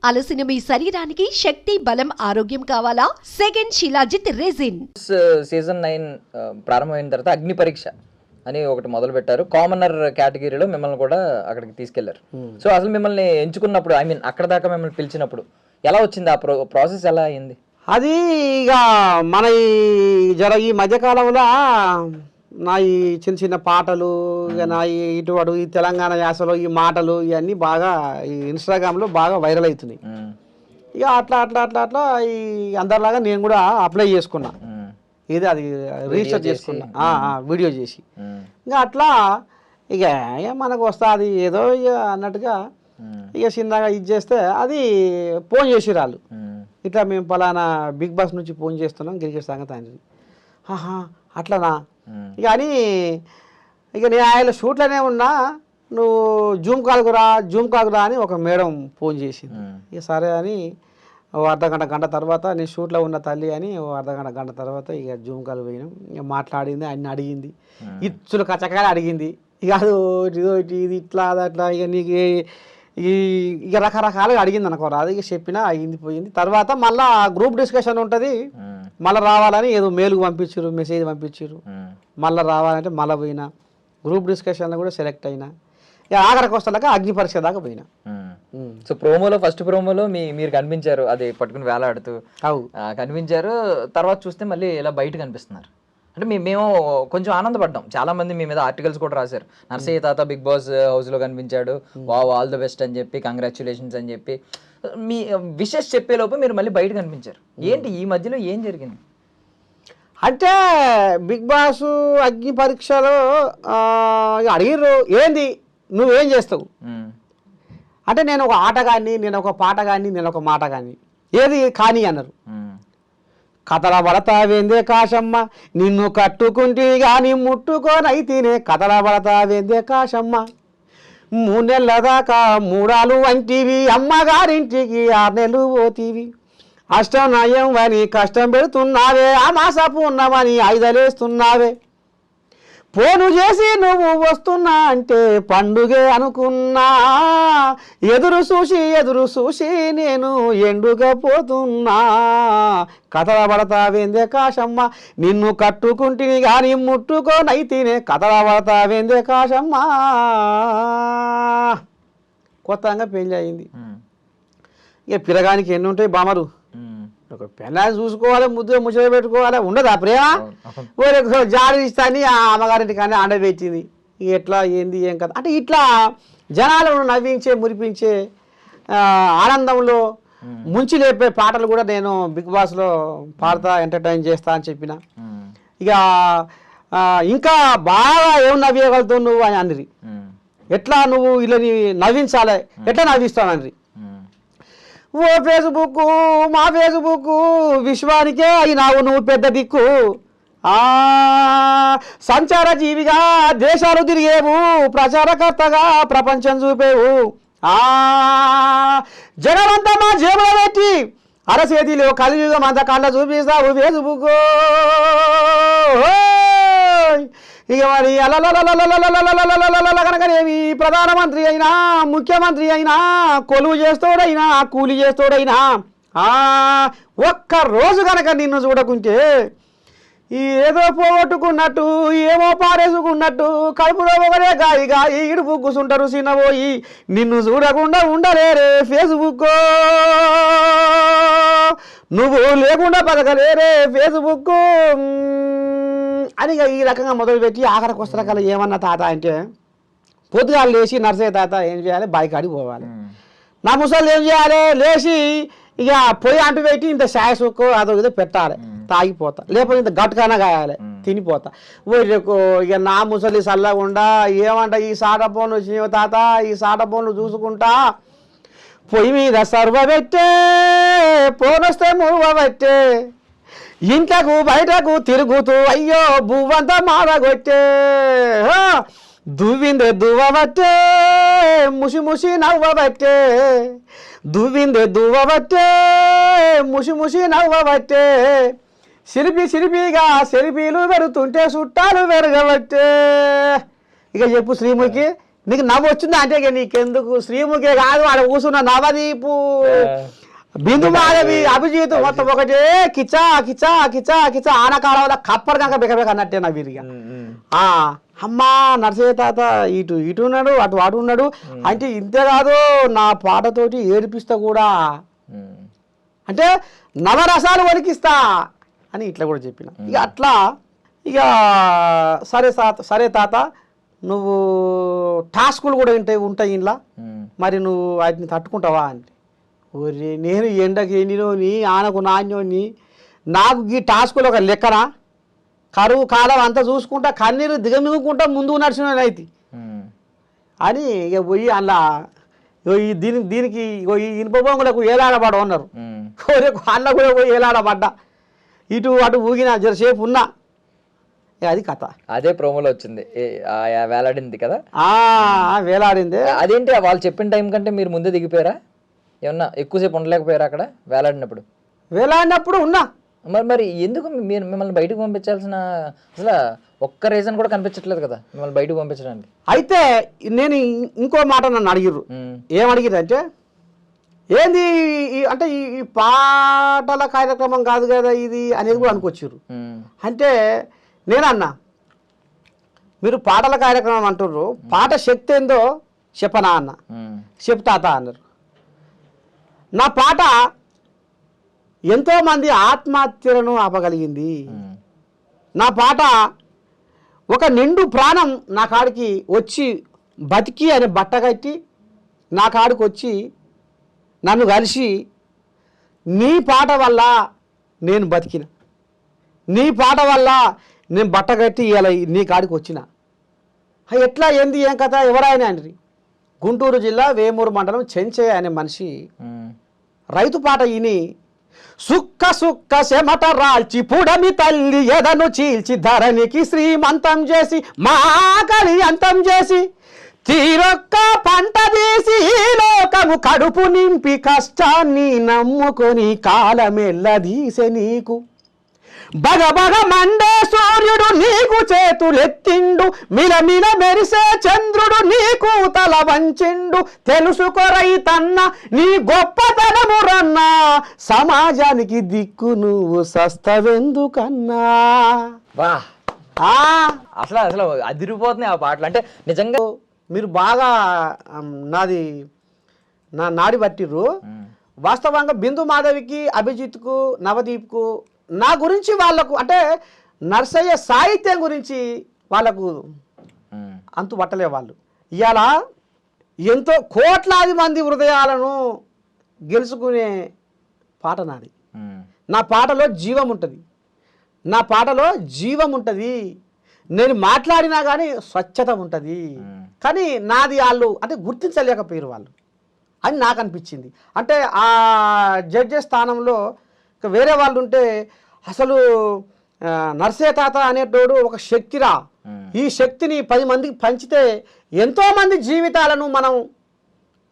అలసిన మీ శరీరానికి శక్తి, బలం, ఆరోగ్యం కావాలా? Second shilajit resin. సీజన్ 9 ప్రారంభమైన తర్వాత అగ్ని పరీక్ష అని ఒకటి మొదలు పెట్టారు. కామనర్ కేటగిరీలో మిమ్మల్ని కూడా అక్కడికి తీసుకెళ్లారు. సో అసలు మిమ్మల్ని ఎంచుకున్నప్పుడు, ఐ మీన్ అక్కడ దాకా మిమ్మల్ని పిలిచినప్పుడు ఎలా వచ్చింది? ఆ ప్రాసెస్ ఎలా అయింది? అది ఇక మన ఈ మధ్యకాలంలో నా ఈ చిన్న చిన్న పాటలు, ఇక నా ఇటువంటి ఈ తెలంగాణ యాసలో ఈ మాటలు ఇవన్నీ బాగా ఈ ఇన్స్టాగ్రామ్లో బాగా వైరల్ అవుతున్నాయి. ఇక అట్లా ఈ అందరిలాగా నేను కూడా అప్లై చేసుకున్నా. ఇది అది రిజిస్టర్ చేసుకున్నా, వీడియో చేసి. ఇంకా అట్లా ఇక మనకు వస్తుంది ఏదో ఇక అన్నట్టుగా ఇక చిన్నగా ఇది చేస్తే అది ఫోన్ చేసి రాళ్ళు, ఇట్లా మేము పలానా బిగ్ బాస్ నుంచి ఫోన్ చేస్తున్నాం క్రికెట్ సంగతి అని. అట్లనా ఇక అని ఇక నేను ఆయన షూట్లోనే ఉన్నా, నువ్వు జూమ్ కాల్కు రా అని ఒక మేడం ఫోన్ చేసింది. ఇక సరే అని ఓ గంట తర్వాత నేను షూట్లో ఉన్న తల్లి అని ఓ గంట తర్వాత ఇక జూమ్ కాల్ పోయినాం. ఇక మాట్లాడింది, అన్ని అడిగింది, ఇచ్చులు కచ్చకాయలు అడిగింది. ఇక అది ఇది ఇట్లా అట్లా ఇక నీకు ఇక రకరకాలుగా అడిగింది అనుకో. అది ఇక చెప్పినా అయింది పోయింది. తర్వాత మళ్ళీ గ్రూప్ డిస్కషన్ ఉంటుంది, మళ్ళీ రావాలని ఏదో మెయిల్కి పంపించారు, మెసేజ్ పంపించారు, మళ్ళీ రావాలంటే మళ్ళీ పోయినా. గ్రూప్ డిస్కషన్లో కూడా సెలెక్ట్ అయినా. ఇక ఆఖరికి వస్తాక అగ్ని పరీక్ష దాకా పోయినా. సో ప్రోమోలో ఫస్ట్ ప్రోమోలో మీరు కనిపించారు, అది పట్టుకుని వేలాడుతూ కనిపించారు. తర్వాత చూస్తే మళ్ళీ ఇలా బయట కనిపిస్తున్నారు. అంటే మేము కొంచెం ఆనందపడ్డాం. చాలా మంది మీ మీద ఆర్టికల్స్ కూడా రాశారు. నర్సయ్య తాత బిగ్ బాస్ హౌస్లో కనిపించాడు, వావ్ ఆల్ ద బెస్ట్ అని చెప్పి, కంగ్రాచులేషన్స్ అని చెప్పి మీ విషెస్ చెప్పేలోపు మీరు మళ్ళీ బయట కనిపించారు. ఏంటి ఈ మధ్యలో ఏం జరిగింది? అంటే బిగ్ బాస్ అగ్ని పరీక్షలో అడిగిర్రు, ఏంది నువ్వేం చేస్తావు అంటే, నేను ఒక ఆటగాన్ని, నేను ఒక పాటగాన్ని, నేను ఒక మాటగాన్ని, ఏది కానీ అన్నారు. కథల పడతావేందే కాశమ్మ, నిన్ను కట్టుకుంటే కానీ ముట్టుకోనైతేనే కథల పడతావేందే కాశమ్మ, 3 నెలల దాకా మూడాలు వంటివి, అమ్మగారింటికి 6 నెలలు పోతీవి, అష్టం నయం అని కష్టం పెడుతున్నావే, ఆ మాసపు ఉన్నామని 5 వేస్తున్నావే, ఫోను చేసి నువ్వు వస్తున్నా అంటే పండుగే అనుకున్నా, ఎదురు చూసి నేను ఎండుగా పోతున్నా, కథల పడతావేందే కాశమ్మ, నిన్ను కట్టుకుంటిని కానీ ముట్టుకోనైతేనే కథల పడతావేందే కాశమ్మ. కొత్తగా పెళ్ళి అయింది. ఇక పిల్లగానికి ఎన్ని ఉంటాయి బామరు, ఒక పెళ్ళాన్ని చూసుకోవాలి, ముచ్చట పెట్టుకోవాలి, ఉండదా ప్రేమ? జాడి ఇస్తాని ఆ అమ్మగారింటి కానీ అండబెట్టింది. ఎట్లా ఏంది ఏం కదా అంటే ఇట్లా జనాలను నవ్వించే, మురిపించే, ఆనందంలో ముంచి లేపే పాటలు కూడా నేను బిగ్ బాస్లో పాడతా, ఎంటర్టైన్ చేస్తా అని చెప్పిన. ఇక ఇంకా బాగా ఏం నవ్వేయగలుగుతావు నువ్వు అని అన్నది. ఎట్లా నువ్వు వీళ్ళని నవ్వించాలి, ఎట్లా నవ్విస్తావు అన్నది. ఓ ఫేస్బుక్, మా ఫేస్బుక్ విశ్వానికే అయినావు నువ్వు పెద్ద దిక్కు, సంచార జీవిగా దేశాలు తిరిగేవు, ప్రచారకర్తగా ప్రపంచం చూపేవు, జగమంతా మా జేబులో పెట్టి అరచేతిలో కలియుగం అంత కళ్ళ చూపిస్తావు ఫేస్బుక్. ఇక మరి కనుకనేమి ప్రధానమంత్రి అయినా, ముఖ్యమంత్రి అయినా, కొలువు చేస్తోడైనా, కూలి చేస్తోడైనా, ఒక్క రోజు కనుక నిన్ను చూడకుంటే ఏదో పోగొట్టుకున్నట్టు, ఏమో పారేసుకున్నట్టు, కడుపులో ఒకరే గాయిగా ఇడుపు కూసుంటారు చిన్నబోయి, నిన్ను చూడకుండా ఉండలేరే ఫేస్బుక్, నువ్వు లేకుండా బతకలేరే ఫేస్బుక్ అని ఈ రకంగా మొదలుపెట్టి ఆఖరికి వస్త్రకాలు ఏమన్నా తాత అంటే, పొద్దుగాలు లేచి నర్సయ్య తాత ఏం చేయాలి, బాయికి అడిగి పోవాలి. నా ముసలు ఏం చేయాలి, లేచి ఇక పొయ్యి అంటు పెట్టి ఇంత శాయ సుక్కు అదో ఏదో పెట్టాలి, తాగిపోతా, లేకపోతే ఇంత గట్టుకైనా కాయాలి, తినిపోతా. ఇక నా ముసలి చల్లకుండా ఏమంట, ఈ సాట ఫోన్లు వచ్చినావు తాత, ఈ సాట ఫోన్లు చూసుకుంటా పొయ్యి మీద సర్వ పెట్టే, పోనొస్తే మూవ పెట్టే, ఇంట్లకు బయటకు తిరుగుతూ అయ్యో బువ్వంతా మాడగొట్టే, దువ్విందే దువ్వబట్టే, ముసి నవ్వబట్టే, దువ్విందే దువ్వబట్టే, ముసి నవ్వబట్టే, సిరిపిగా సెల్ఫీలు పెడుతుంటే చుట్టాలు పెరగబట్టే. ఇక చెప్పు శ్రీముఖి, నీకు నవ్వు వచ్చిందా అంటే ఇక నీకెందుకు శ్రీముఖే కాదు ఆడ కూర్చున్న నవదీపు బిందు మాధవి అభిజిత్ మొత్తం ఒకటే కిచా కిచా కిచా కిచా ఆనకాలంలో కప్పర్ కనుక బెకబెక అన్నట్టే నా వీరిగా అమ్మా నరసయ్య తాత ఇటు ఉన్నాడు అటు ఉన్నాడు అంటే ఇంతే కాదు నా పాటతోటి ఏడిపిస్తా కూడా అంటే నవరసాలు వణికిస్తా అని ఇట్లా కూడా చెప్పిన ఇక అట్లా ఇక సరే తాత నువ్వు టాస్కులు కూడా ఉంటాయి ఇంట్లో మరి నువ్వు వాటిని తట్టుకుంటావా అంటే ఒరే నేను ఎండకి ఎండినోని ఆనకు నాణ్యోని నాకు ఈ టాస్కులు ఒక లెక్కనా కరువు కాలం అంతా చూసుకుంటా కన్నీరు దిగమిగుకుంటా ముందుకు నడిచినైతే అని ఇక పోయి అలా దీనికి ఈ ఇనుప బొంగులకు ఏలాడబడ ఉన్నారు అన్న కూడా పోయి ఏలాడబడ్డా ఇటు అటు ఊగిన జరసేపు ఉన్నా అది కథ అదే ప్రోమోలో వచ్చింది వేలాడింది కదా వేలాడింది అదేంటి వాళ్ళు చెప్పిన టైం కంటే మీరు ముందే దిగిపోయారా ఏమన్నా ఎక్కువసేపు ఉండలేకపోయారా అక్కడ వేలాడినప్పుడు ఉన్నా మరి ఎందుకు మీరు మిమ్మల్ని బయటకు పంపించాల్సిన అసలు ఒక్క రీజన్ కూడా కనిపించట్లేదు కదా మిమ్మల్ని బయటకు పంపించడానికి అయితే నేను ఇంకో మాట నన్ను అడిగిర్రు ఏమడిగిరు అంటే ఏంది అంటే ఈ పాటల కార్యక్రమం కాదు కదా ఇది అనేది కూడా అనుకొచ్చిర్రు అంటే నేనన్నా మీరు పాటల కార్యక్రమం అంటుర్రు పాట శక్తి ఏందో చెప్పనా అన్న చెప్తాత అన్నారు నా పాట ఎంతోమంది ఆత్మహత్యలను ఆపగలిగింది నా పాట ఒక నిండు ప్రాణం నా కాడికి వచ్చి బతికి అని బట్ట కట్టి నా కాడికి వచ్చి నన్ను కలిసి నీ పాట వల్ల నేను బతికిన నీ పాట వల్ల నేను బట్ట కట్టి ఇలా నీ కాడికి వచ్చిన ఎట్లా ఏంది ఏం కథ ఎవరైనా అండి గుంటూరు జిల్లా వేమూరు మండలం చెంచయ్య అనే మనిషి రైతు పాట విని సుక్క సుక్క శమట రాల్చి పుడమి తల్లి ఎదను చీల్చి ధరణికి శ్రీమంతం చేసి మాకలి అంతం చేసి తీరొక్క పంట తీసి ఈ లోకము కడుపు నింపి కష్టాన్ని నమ్ముకొని కాలమెల్లదీసె నీకు బగబగ మండే సూర్యుడు నీకు చేతులెత్తిండు మిలమిల మెరిసే చంద్రుడు నీకు తల వంచిండు తెలుసుకో రైతన్న నీ గొప్పతనము రన్నా సమాజానికి దిక్కు నువ్వు సస్తవెందుకన్నా అసలు అదిరిపోతున్నాయి ఆ పాటలు అంటే నిజంగా మీరు బాగా నా నాడి పట్టిర్రు వాస్తవంగా బిందు మాధవికి అభిజిత్కు నవదీప్కు నా గురించి వాళ్ళకు అంటే నర్సయ్య సాహిత్యం గురించి వాళ్ళకు అంతు పట్టలే వాళ్ళు ఇవాళ ఎంతో కోట్లాది మంది హృదయాలను గెలుచుకునే పాట నాది నా పాటలో జీవం ఉంటుంది నేను మాట్లాడినా కానీ స్వచ్ఛత ఉంటుంది కానీ నాది వాళ్ళు అంటే గుర్తించలేకపోయారు వాళ్ళు అని నాకు అనిపించింది అంటే ఆ జడ్జెస్ స్థానంలో వేరే వాళ్ళు ఉంటే అసలు నర్సయ్య తాత అనేటోడు ఒక శక్తిరా ఈ శక్తిని 10 మందికి పంచితే ఎంతోమంది జీవితాలను మనం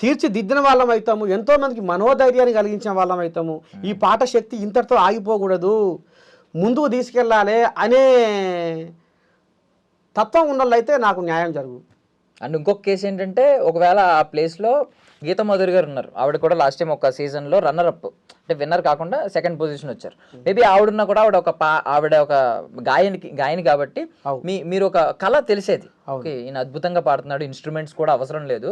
తీర్చిదిద్దిన వాళ్ళం అవుతాము ఎంతోమందికి మనోధైర్యాన్ని కలిగించిన వాళ్ళం అవుతాము ఈ పాట శక్తి ఇంతటితో ఆగిపోకూడదు ముందుకు తీసుకెళ్ళాలి అనే తత్వం ఉన్నట్లయితే నాకు న్యాయం జరుగు అండ్ ఇంకొక కేసు ఏంటంటే ఒకవేళ ఆ ప్లేస్లో గీతా మధురి గారు ఉన్నారు ఆవిడ కూడా లాస్ట్ టైం ఒక సీజన్లో రన్నర్ అప్ అంటే విన్నర్ కాకుండా సెకండ్ పొజిషన్ వచ్చారు మేబీ ఆవిడన్నా కూడా ఆవిడ ఒక గాయని కాబట్టి మీరు ఒక కళ తెలిసేది ఓకే ఈయన అద్భుతంగా పాడుతున్నాడు ఇన్స్ట్రుమెంట్స్ కూడా అవసరం లేదు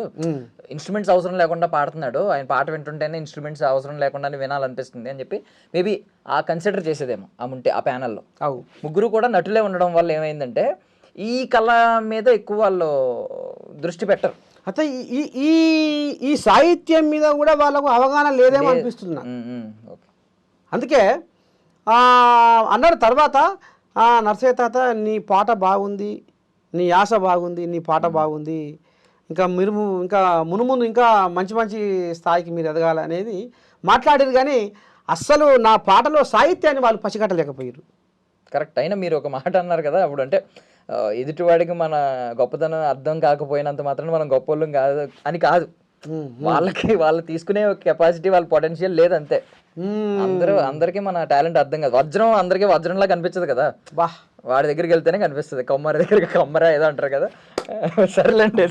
ఇన్స్ట్రుమెంట్స్ అవసరం లేకుండా పాడుతున్నాడు ఆయన పాట వింటుంటేనే ఇన్స్ట్రుమెంట్స్ అవసరం లేకుండానే వినాలనిపిస్తుంది అని చెప్పి మేబీ ఆ కన్సిడర్ చేసేదేమో ఆ ప్యానల్లో ముగ్గురు కూడా నటులే ఉండడం వల్ల ఏమైందంటే ఈ కళ మీద ఎక్కువ వాళ్ళు దృష్టి పెట్టరు అయితే ఈ సాహిత్యం మీద కూడా వాళ్ళకు అవగాహన లేదేమో అనిపిస్తుంది అందుకే అన్నారు తర్వాత నర్సయ్య తాత నీ పాట బాగుంది నీ యాస బాగుంది నీ పాట బాగుంది ఇంకా మునుముందు ఇంకా మంచి మంచి స్థాయికి మీరు ఎదగాలి అనేది మాట్లాడారు కానీ అస్సలు నా పాటలో సాహిత్యాన్ని వాళ్ళు పసిగట్టలేకపోయారు కరెక్ట్ అయినా మీరు ఒక మాట అన్నారు కదా అప్పుడు అంటే ఎదుటివాడికి మన గొప్పతనం అర్థం కాకపోయినంత మాత్రం మనం గొప్పవాళ్ళం కాదు అని కాదు వాళ్ళు తీసుకునే కెపాసిటీ వాళ్ళ పొటెన్షియల్ లేదంతే అందరికీ మన టాలెంట్ అర్థం కాదు. వజ్రం అందరికీ వజ్రంలా కనిపించదు కదా, బా వాడి దగ్గరికి వెళ్తేనే కనిపిస్తుంది. కొమ్మరి దగ్గరికి కొమ్మరా ఏదో అంటారు కదా. సర్లేండి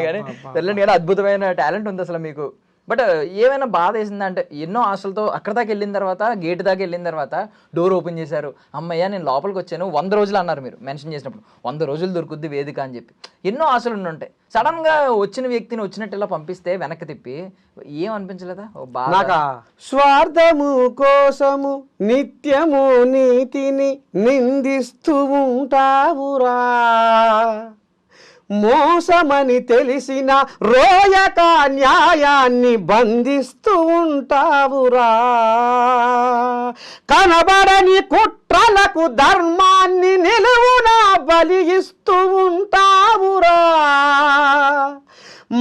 కానీ అద్భుతమైన టాలెంట్ ఉంది అసలు మీకు. బట్ ఏమైనా బాధ వేసిందంటే, ఎన్నో ఆశలతో అక్కడ దాకా వెళ్ళిన తర్వాత, గేట్ దాకా వెళ్ళిన తర్వాత డోర్ ఓపెన్ చేశారు, అమ్మయ్య నేను లోపలికి వచ్చాను, 100 రోజులు అన్నారు మీరు మెన్షన్ చేసినప్పుడు, 100 రోజులు దొరుకుద్ది వేదిక అని చెప్పి. ఎన్నో ఆశలు ఉండుంటాయి. సడన్గా వచ్చిన వ్యక్తిని వచ్చినట్టు ఇలా పంపిస్తే వెనక్కి తిప్పి ఏం అనిపించలేదా బాగా? స్వార్థము కోసము నిత్యము నీతిని నిందిస్తూ ఉంటావురా, మోసమని తెలిసిన రోయక న్యాయాన్ని బంధిస్తూ ఉంటావురా, కనబడని కుట్రలకు ధర్మాన్ని నిలువున బలి ఇస్తూ ఉంటావురా,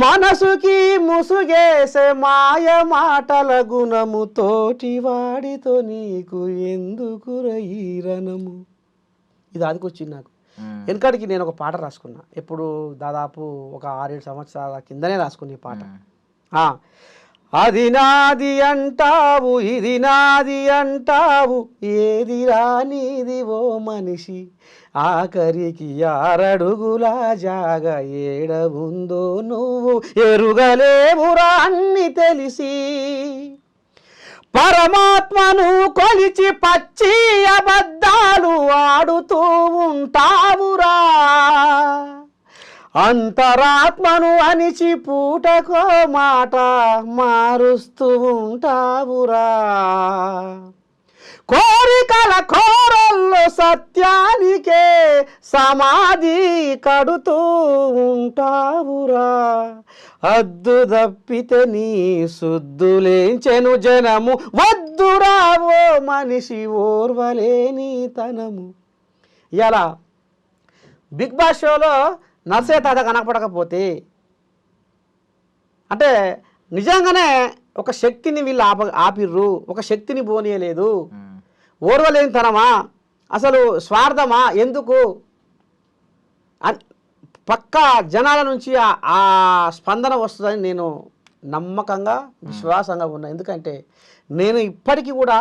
మనసుకి ముసుగేసే మాయ మాటల గుణము తోటి వాడితో నీకు ఎందుకుర ఈ రణము. ఇది అదికొచ్చింది నాకు. వెనకడికి నేను ఒక పాట రాసుకున్నా, ఎప్పుడు దాదాపు ఒక 6-7 సంవత్సరాల కిందనే రాసుకున్న ఈ పాట. అది నాది అంటావు, ఇది నాది అంటావు, ఏది రానిది ఓ మనిషి, ఆఖరికి 6 అడుగుల జాగ ఏడ ఉందో నువ్వు ఎరుగలేవురా అన్ని తెలిసి, పరమాత్మను కొలిచి పచ్చి అబద్ధాలు ఆడుతూ ఉంటావురా, అంతరాత్మను అనిచి పూటకో మాట మారుస్తూ ఉంటావురా, కోరికల కోరల్లో సత్యానికే సమాధి కడుతూ ఉంటావురా, అద్దు తప్పితే నీ శుద్ధులేంచెను జనము, వద్దురావో మనిషి ఓర్వలేని తనము. ఇలా బిగ్ బాస్ షోలో నర్సే తాత కనపడకపోతే అంటే నిజంగానే ఒక శక్తిని వీళ్ళు ఆపిర్రు, ఒక శక్తిని పోనీయలేదు, ఓర్వలేని తనమా, అసలు స్వార్థమా, ఎందుకు పక్కా జనాల నుంచి ఆ స్పందన వస్తుందని నేను నమ్మకంగా విశ్వాసంగా ఉన్నా. ఎందుకంటే నేను ఇప్పటికీ కూడా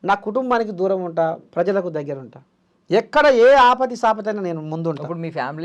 నా కుటుంబానికి దూరం ఉంటా, ప్రజలకు దగ్గర ఉంటా, ఎక్కడ ఏ ఆపతి సాపతైనా నేను ముందుంటా. ఇప్పుడు మీ ఫ్యామిలీ